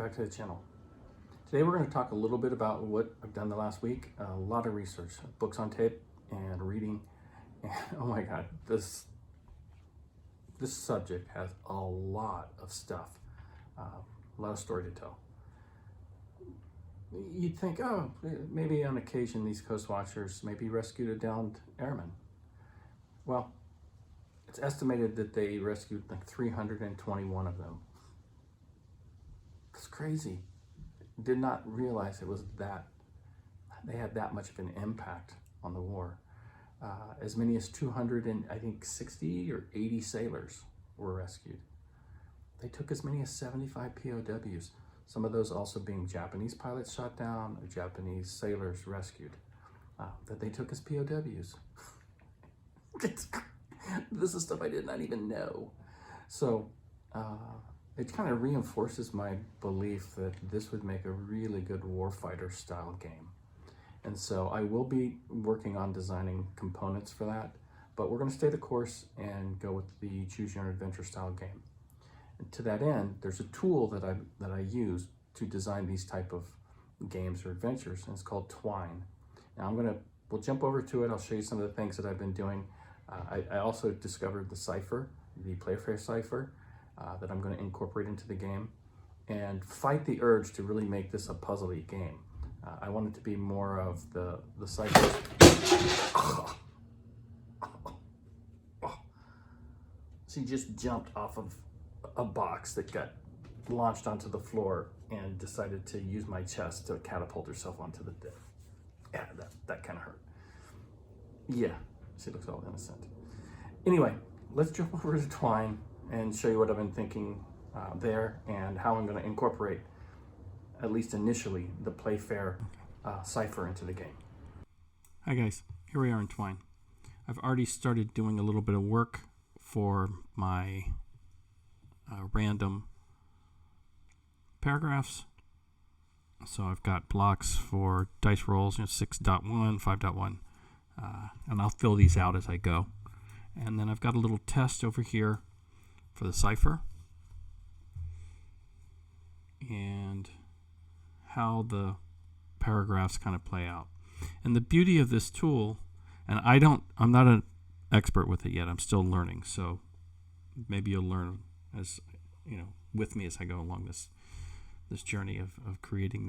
back to the channel. Today we're going to talk a little bit about what I've done the last week. A lot of research, books on tape and reading. And oh my God, this subject has a lot of stuff, a lot of story to tell. You'd think, oh, maybe on occasion these Coastwatchers maybe rescued a downed airman. Well, it's estimated that they rescued like 321 of them. It's crazy. Did not realize it was that, they had that much of an impact on the war. As many as 260 or 80 sailors were rescued. They took as many as 75 POWs. Some of those also being Japanese pilots shot down, or Japanese sailors rescued, that they took as POWs. This is stuff I did not even know. So it kind of reinforces my belief that this would make a really good warfighter style game. And so I will be working on designing components for that, but we're going to stay the course and go with the choose your own adventure style game. And to that end, there's a tool that I use to design these type of games or adventures, and it's called Twine. Now we'll jump over to it. I'll show you some of the things that I've been doing. I also discovered the cipher, the Playfair Cipher, that I'm going to incorporate into the game and fight the urge to really make this a puzzly game. I want it to be more of the ciphers. She just jumped off of a box that got launched onto the floor and decided to use my chest to catapult herself onto the deck. Yeah, that kind of hurt. Yeah, she looks all innocent. Anyway, let's jump over to Twine and show you what I've been thinking there and how I'm going to incorporate, at least initially, the Playfair Cipher into the game. Hi guys, here we are in Twine. I've already started doing a little bit of work for my random paragraphs. So I've got blocks for dice rolls, 6.1, 5.1, and I'll fill these out as I go. And then I've got a little test over here for the cipher and how the paragraphs kind of play out. And the beauty of this tool, and I'm not an expert with it yet, I'm still learning, so maybe you'll learn as with me as I go along this journey of creating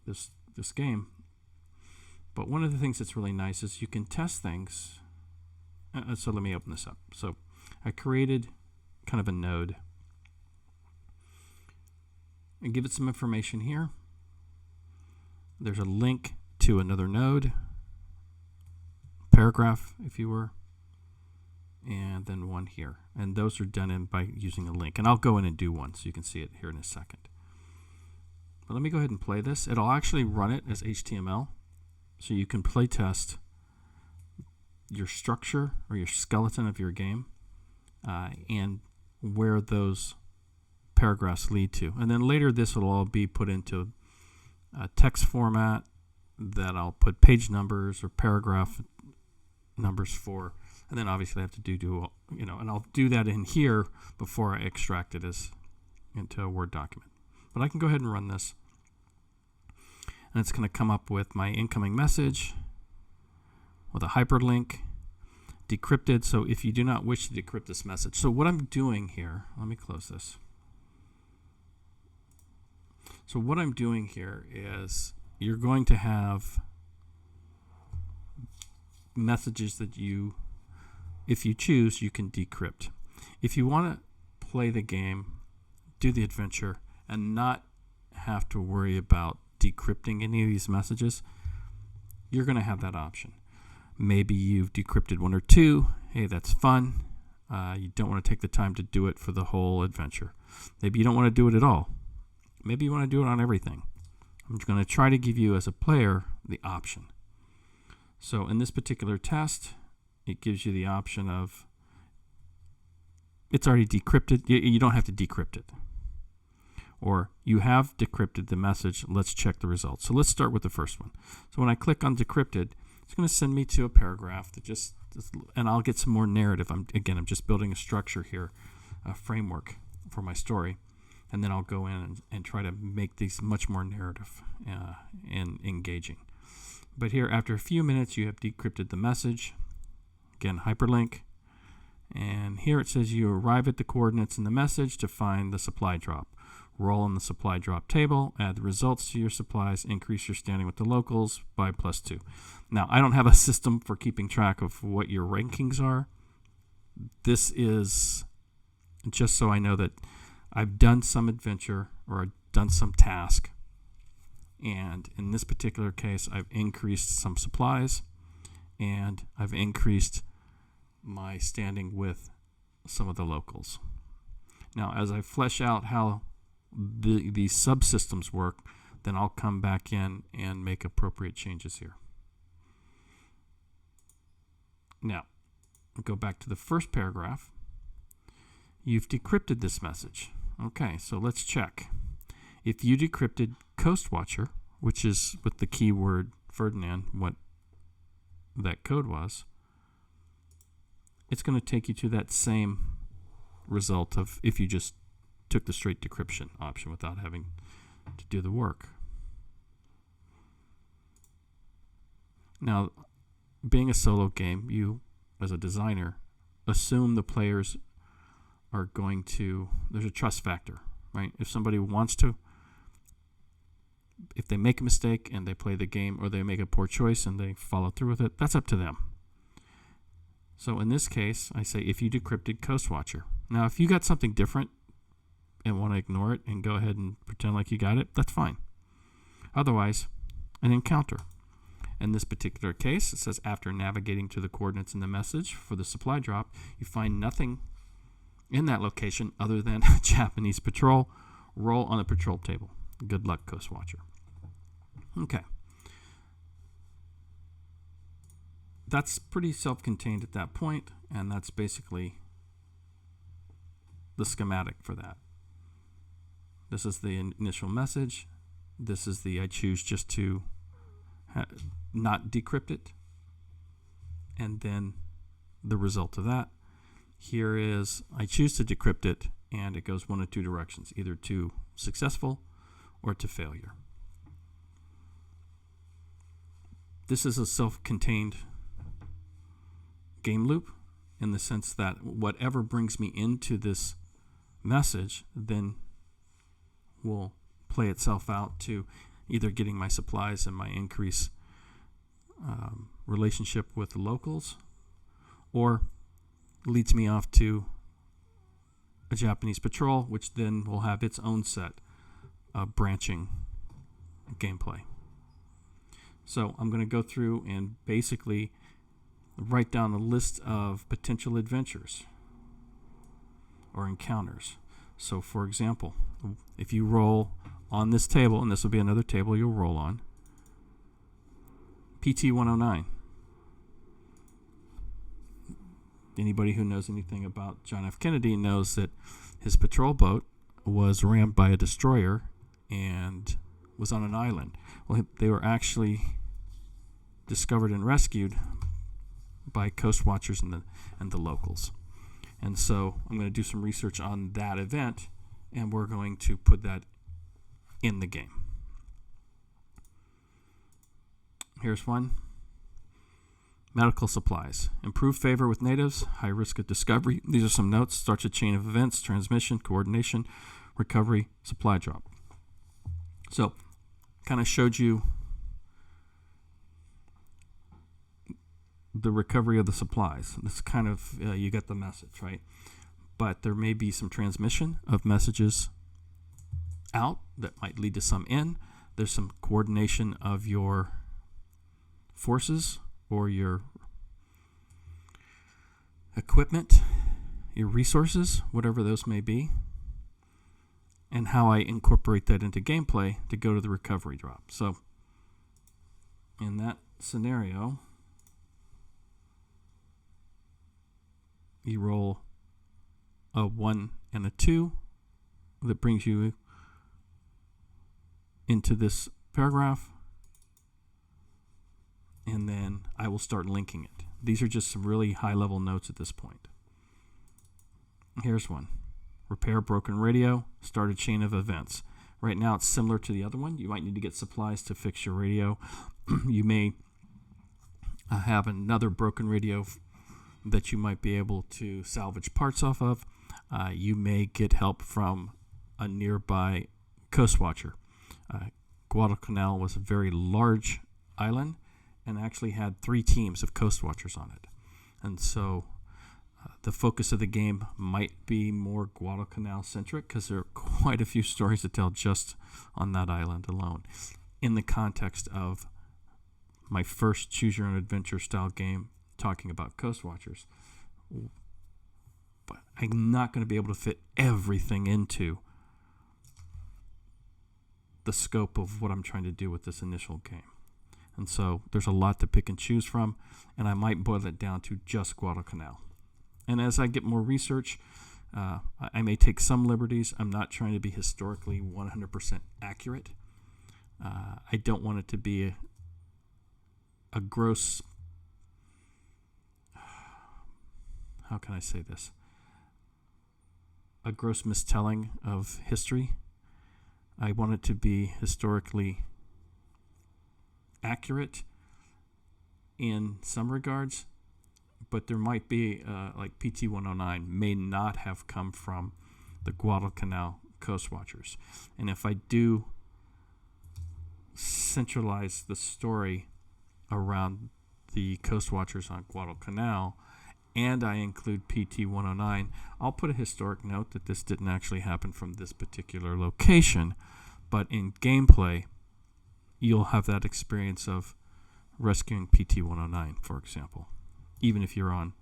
this game. But one of the things that's really nice is you can test things. So let me open this up. So I created kind of a node and give it some information here. There's a link to another node, paragraph if you were, and then one here. And those are done in by using a link. And I'll go in and do one so you can see it here in a second. But let me go ahead and play this. It'll actually run it as HTML, so you can play test your structure or your skeleton of your game and where those paragraphs lead to. And then later this will all be put into a text format that I'll put page numbers or paragraph numbers for. And then obviously I have to and I'll do that in here before I extract it into a Word document. But I can go ahead and run this. And it's going to come up with my incoming message with a hyperlink, decrypted. So if you do not wish to decrypt this message. So what I'm doing here, let me close this. So what I'm doing here is you're going to have messages that if you choose, you can decrypt. If you want to play the game, do the adventure, and not have to worry about decrypting any of these messages, you're going to have that option. Maybe you've decrypted one or two. Hey, that's fun. You don't want to take the time to do it for the whole adventure. Maybe you don't want to do it at all. Maybe you want to do it on everything. I'm going to try to give you, as a player, the option. So in this particular test, it gives you the option of, it's already decrypted. You don't have to decrypt it. Or you have decrypted the message. Let's check the results. So let's start with the first one. So when I click on decrypted, it's going to send me to a paragraph that and I'll get some more narrative. I'm just building a structure here, a framework for my story. and then I'll go in and try to make these much more narrative and engaging. But here, after a few minutes, you have decrypted the message. Again, hyperlink. And here it says you arrive at the coordinates in the message to find the supply drop. Roll on the supply drop table, add the results to your supplies, increase your standing with the locals by +2. Now, I don't have a system for keeping track of what your rankings are. This is just so I know that I've done some adventure or I've done some task. And in this particular case, I've increased some supplies and I've increased my standing with some of the locals. Now, as I flesh out how these subsystems work, then I'll come back in and make appropriate changes here. Now, I'll go back to the first paragraph. You've decrypted this message. Okay, so let's check. If you decrypted Coastwatcher, which is with the keyword Ferdinand, what that code was, it's going to take you to that same result of if you just took the straight decryption option without having to do the work. Now, being a solo game, you, as a designer, assume the players are going to, there's a trust factor, right? If somebody wants to, if they make a mistake and they play the game, or they make a poor choice and they follow through with it, that's up to them. So in this case, I say if you decrypted Coastwatcher. Now, if you got something different and want to ignore it and go ahead and pretend like you got it, that's fine. Otherwise, an encounter. In this particular case, it says after navigating to the coordinates in the message for the supply drop, you find nothing in that location other than a Japanese patrol. Roll on the patrol table. Good luck, Coastwatcher. Okay. That's pretty self-contained at that point, and that's basically the schematic for that. This is the initial message. This is the I choose just to not decrypt it, and then the result of that. Here is I choose to decrypt it, and it goes one of two directions, either to successful or to failure. This is a self-contained game loop in the sense that whatever brings me into this message then will play itself out to either getting my supplies and my increase relationship with the locals, or leads me off to a Japanese patrol, which then will have its own set of branching gameplay. So I'm going to go through and basically write down a list of potential adventures or encounters. So for example, if you roll on this table, and this will be another table you'll roll on, PT 109. Anybody who knows anything about John F. Kennedy knows that his patrol boat was rammed by a destroyer and was on an island. Well, they were actually discovered and rescued by Coastwatchers and the locals. And so I'm going to do some research on that event, and we're going to put that in the game. Here's one. Medical supplies. Improved favor with natives. High risk of discovery. These are some notes. Starts a chain of events. Transmission, coordination, recovery, supply drop. So, kind of showed you the recovery of the supplies. This kind of, you get the message, right? But there may be some transmission of messages out that might lead to some in. There's some coordination of your forces or your equipment, your resources, whatever those may be, and how I incorporate that into gameplay to go to the recovery drop. So in that scenario, you roll a 1 and a 2 that brings you into this paragraph, and then I will start linking it. These are just some really high-level notes at this point. Here's one. repair broken radio, start a chain of events. Right now it's similar to the other one. You might need to get supplies to fix your radio. You may have another broken radio that you might be able to salvage parts off of. You may get help from a nearby Coastwatcher. Guadalcanal was a very large island and actually had 3 teams of Coastwatchers on it. And so the focus of the game might be more Guadalcanal-centric because there are quite a few stories to tell just on that island alone in the context of my first choose-your-own-adventure style game talking about Coastwatchers. But I'm not going to be able to fit everything into the scope of what I'm trying to do with this initial game. And so there's a lot to pick and choose from, and I might boil it down to just Guadalcanal. And as I get more research, I may take some liberties. I'm not trying to be historically 100% accurate. I don't want it to be a gross, how can I say this? A gross mistelling of history. I want it to be historically accurate in some regards, but there might be, like PT-109 may not have come from the Guadalcanal Coastwatchers. And if I do centralize the story around the Coastwatchers on Guadalcanal, and I include PT-109, I'll put a historic note that this didn't actually happen from this particular location, but in gameplay, you'll have that experience of rescuing PT-109, for example, even if you're on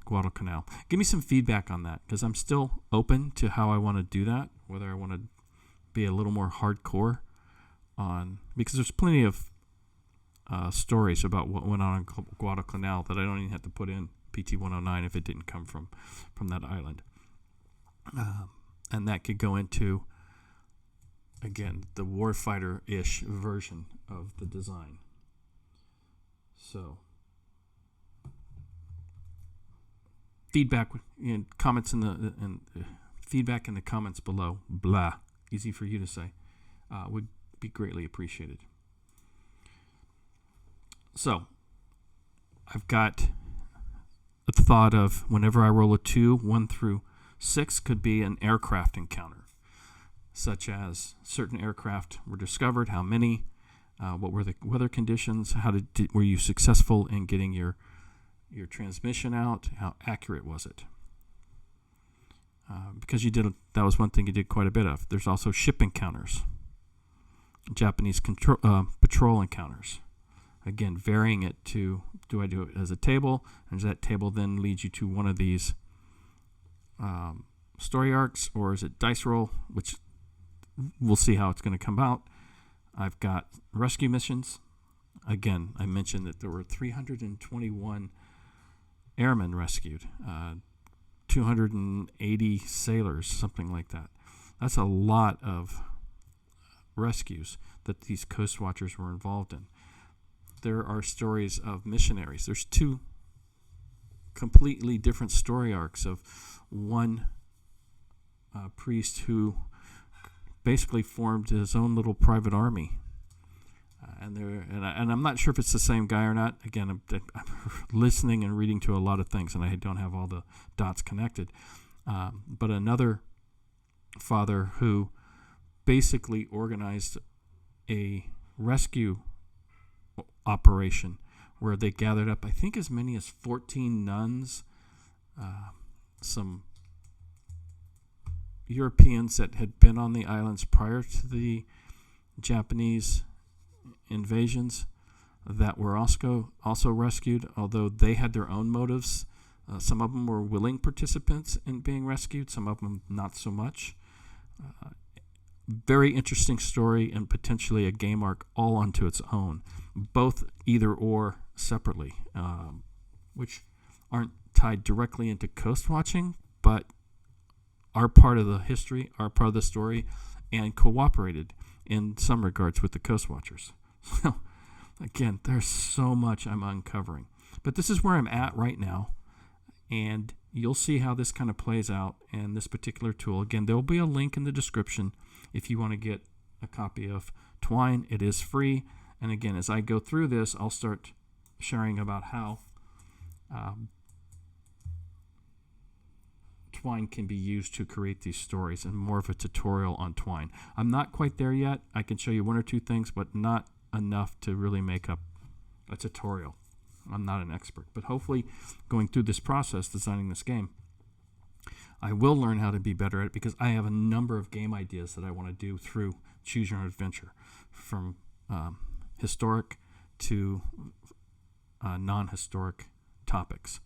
Guadalcanal. Give me some feedback on that, because I'm still open to how I want to do that, whether I want to be a little more hardcore on, because there's plenty of stories about what went on in Guadalcanal that I don't even have to put in PT-109 if it didn't come from that island. And that could go into, again, the warfighter-ish version of the design. So, feedback in comments feedback in the comments below. Blah, easy for you to say. Would be greatly appreciated. So, I've got a thought of whenever I roll a 2, 1 through 6 could be an aircraft encounter, such as certain aircraft were discovered, how many, what were the weather conditions, were you successful in getting your transmission out, how accurate was it? Because that was one thing you did quite a bit of. There's also ship encounters, Japanese patrol encounters. Again, varying it to, do I do it as a table? And does that table then lead you to one of these story arcs? Or is it dice roll? Which we'll see how it's going to come out. I've got rescue missions. Again, I mentioned that there were 321 airmen rescued. 280 sailors, something like that. That's a lot of rescues that these Coastwatchers were involved in. There are stories of missionaries. There's 2 completely different story arcs of one priest who basically formed his own little private army. And I'm not sure if it's the same guy or not. Again, I'm listening and reading to a lot of things, and I don't have all the dots connected. But another father who basically organized a rescue operation where they gathered up, I think, as many as 14 nuns, some Europeans that had been on the islands prior to the Japanese invasions that were also rescued, although they had their own motives. Some of them were willing participants in being rescued, some of them not so much. Very interesting story and potentially a game arc all onto its own, both either or separately, which aren't tied directly into coast watching, but are part of the history, are part of the story, and cooperated in some regards with the Coastwatchers. So, again, there's so much I'm uncovering. But this is where I'm at right now, and you'll see how this kind of plays out in this particular tool. Again, there will be a link in the description if you want to get a copy of Twine. It is free. And again, as I go through this, I'll start sharing about how Twine can be used to create these stories and more of a tutorial on Twine. I'm not quite there yet. I can show you one or two things, but not enough to really make up a tutorial. I'm not an expert, but hopefully going through this process, designing this game, I will learn how to be better at it, because I have a number of game ideas that I want to do through Choose Your Own Adventure, from historic to non-historic topics.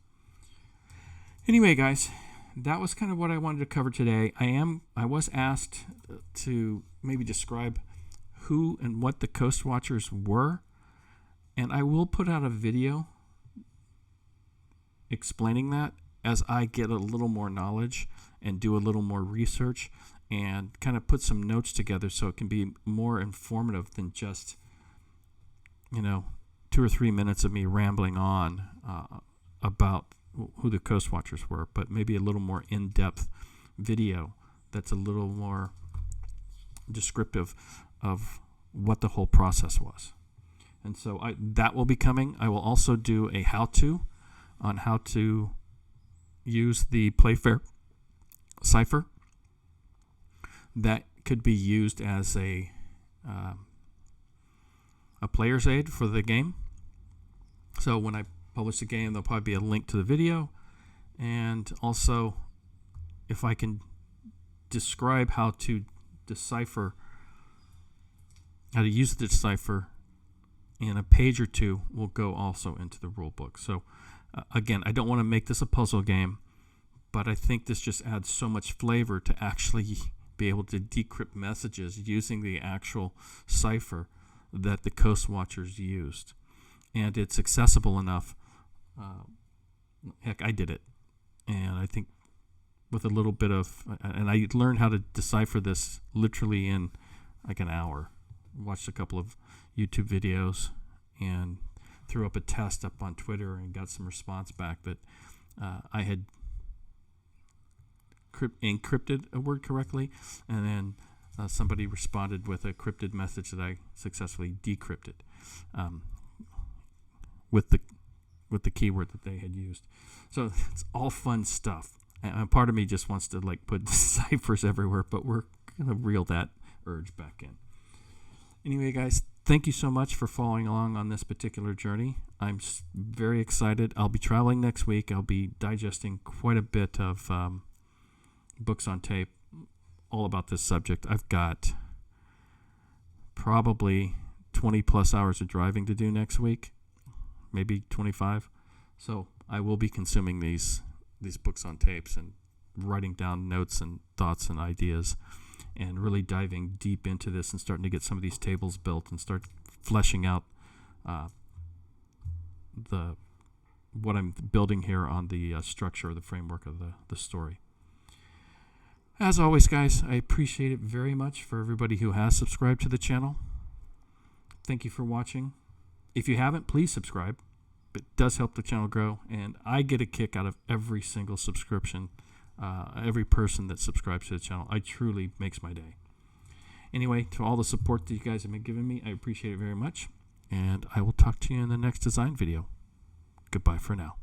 Anyway, guys, that was kind of what I wanted to cover today. I was asked to maybe describe who and what the Coastwatchers were, and I will put out a video explaining that as I get a little more knowledge and do a little more research and kind of put some notes together so it can be more informative than just, 2 or 3 minutes of me rambling on about who the Coastwatchers were, but maybe a little more in-depth video that's a little more descriptive of what the whole process was. And so that will be coming. I will also do a how-to on how to use the Playfair Cipher. That could be used as a player's aid for the game. So when I publish the game, there'll probably be a link to the video. And also, if I can describe how to decipher, how to use the decipher in a page or two, will go also into the rule book. So again, I don't want to make this a puzzle game, but I think this just adds so much flavor to actually be able to decrypt messages using the actual cipher that the Coastwatchers used. And it's accessible enough. Heck, I did it. And I think with a little bit of, and I learned how to decipher this literally in like an hour. Watched a couple of YouTube videos and threw up a test up on Twitter and got some response back that I had encrypted a word correctly, and then somebody responded with a crypted message that I successfully decrypted with the keyword that they had used. So it's all fun stuff. And part of me just wants to put ciphers everywhere, but we're gonna reel that urge back in. Anyway, guys, thank you so much for following along on this particular journey. I'm very excited. I'll be traveling next week. I'll be digesting quite a bit of books on tape all about this subject. I've got probably 20 plus hours of driving to do next week, maybe 25. So I will be consuming these books on tapes and writing down notes and thoughts and ideas, and really diving deep into this and starting to get some of these tables built and start fleshing out what I'm building here on the structure or the framework of the story. As always, guys, I appreciate it very much for everybody who has subscribed to the channel. Thank you for watching. If you haven't, please subscribe. It does help the channel grow, and I get a kick out of every single subscription. Every person that subscribes to the channel, it truly makes my day. Anyway, to all the support that you guys have been giving me, I appreciate it very much, and I will talk to you in the next design video. Goodbye for now.